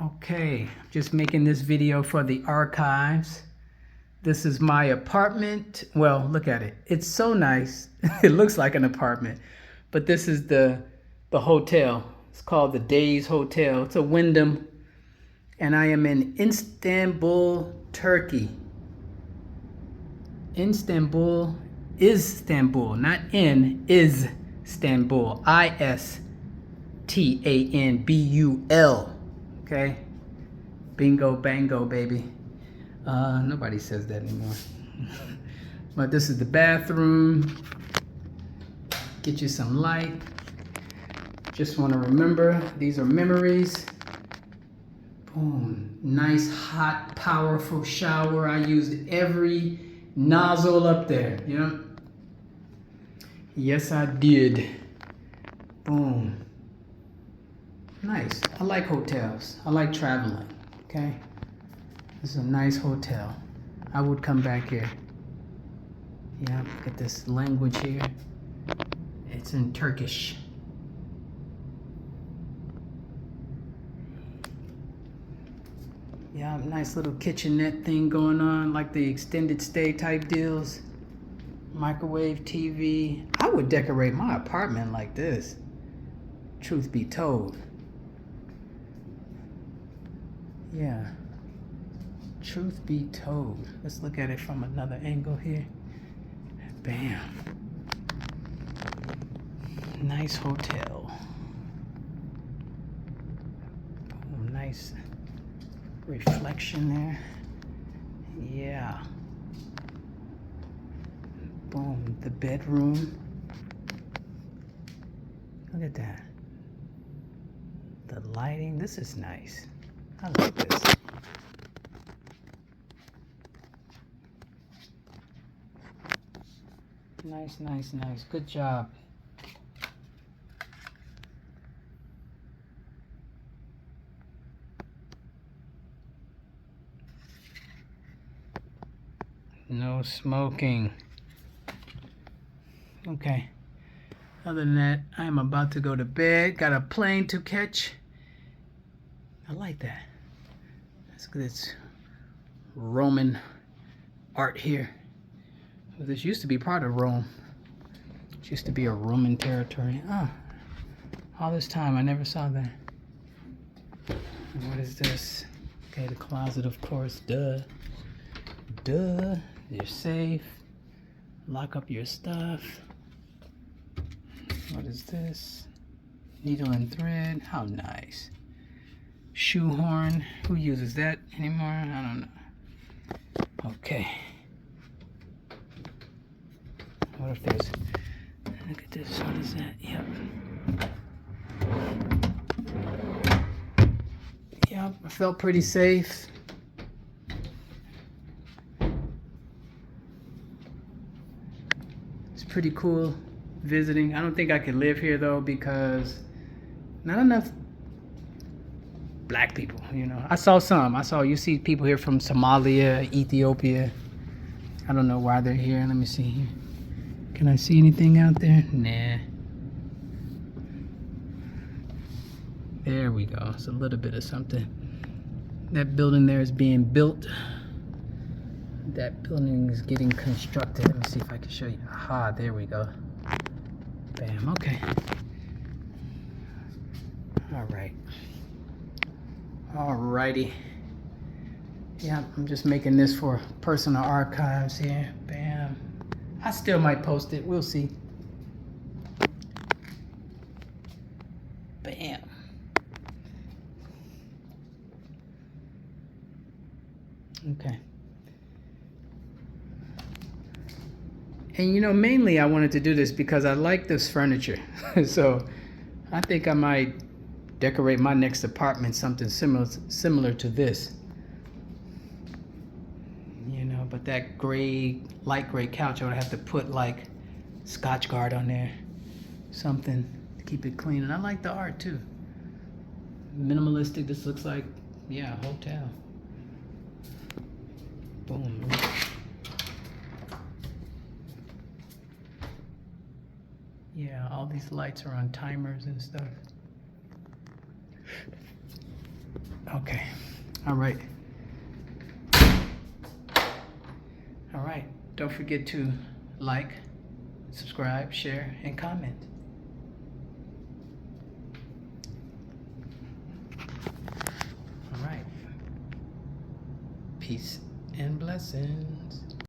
Okay, just making this video for the archives. This is my apartment. Well, look at it. It's so nice. It looks like an apartment. But this is the hotel. It's called the Days Hotel. It's a Wyndham. And I am in Istanbul, Turkey. Istanbul, not in, is Istanbul. Istanbul. Okay? Bingo, bango, baby. Nobody says that anymore. But this is the bathroom. Get you some light. Just want to remember, these are memories. Boom. Nice, hot, powerful shower. I used every nozzle up there. You know? Yes, I did. Boom. Nice. I like hotels. I like traveling. Okay? This is a nice hotel. I would come back here. Yeah, get this language here. It's in Turkish. Yeah, nice little kitchenette thing going on, like the extended stay type deals. Microwave TV. I would decorate my apartment like this. Truth be told. Yeah. Truth be told. Let's look at it from another angle here. Bam. Nice hotel. Boom, nice reflection there. Yeah. Boom, the bedroom. Look at that. The lighting, this is nice. I like this. Nice, nice, nice. Good job. No smoking. Okay. Other than that, I'm about to go to bed. Got a plane to catch. I like that. Let's look at this Roman art here. This used to be part of Rome. It used to be a Roman territory. Oh, all this time I never saw that. And what is this? Okay, the closet, of course. Duh. Duh. You're safe. Lock up your stuff. What is this? Needle and thread. How nice. Shoehorn. Who uses that anymore? I don't know. Okay. What if there's... Look at this. What is that? Yep. Yep. I felt pretty safe. It's pretty cool visiting. I don't think I could live here though because not enough black people, you know. I saw some. You see people here from Somalia, Ethiopia. I don't know why they're here. Let me see here. Can I see anything out there? Nah. There we go. It's a little bit of something. That building there is being built. That building is getting constructed. Let me see if I can show you. Aha, there we go. Bam, okay. All right. Alrighty. Yeah, I'm just making this for personal archives here. Bam. I still might post it. We'll see. Bam. Okay. And you know, mainly I wanted to do this because I like this furniture. So I think I might decorate my next apartment something similar to this. You know, but that gray, light gray couch, I would have to put like Scotch Guard on there. Something to keep it clean. And I like the art too. Minimalistic, this looks like, yeah, a hotel. Boom. Yeah, all these lights are on timers and stuff. Okay. All right. All right. Don't forget to like, subscribe, share, and comment. All right. Peace and blessings.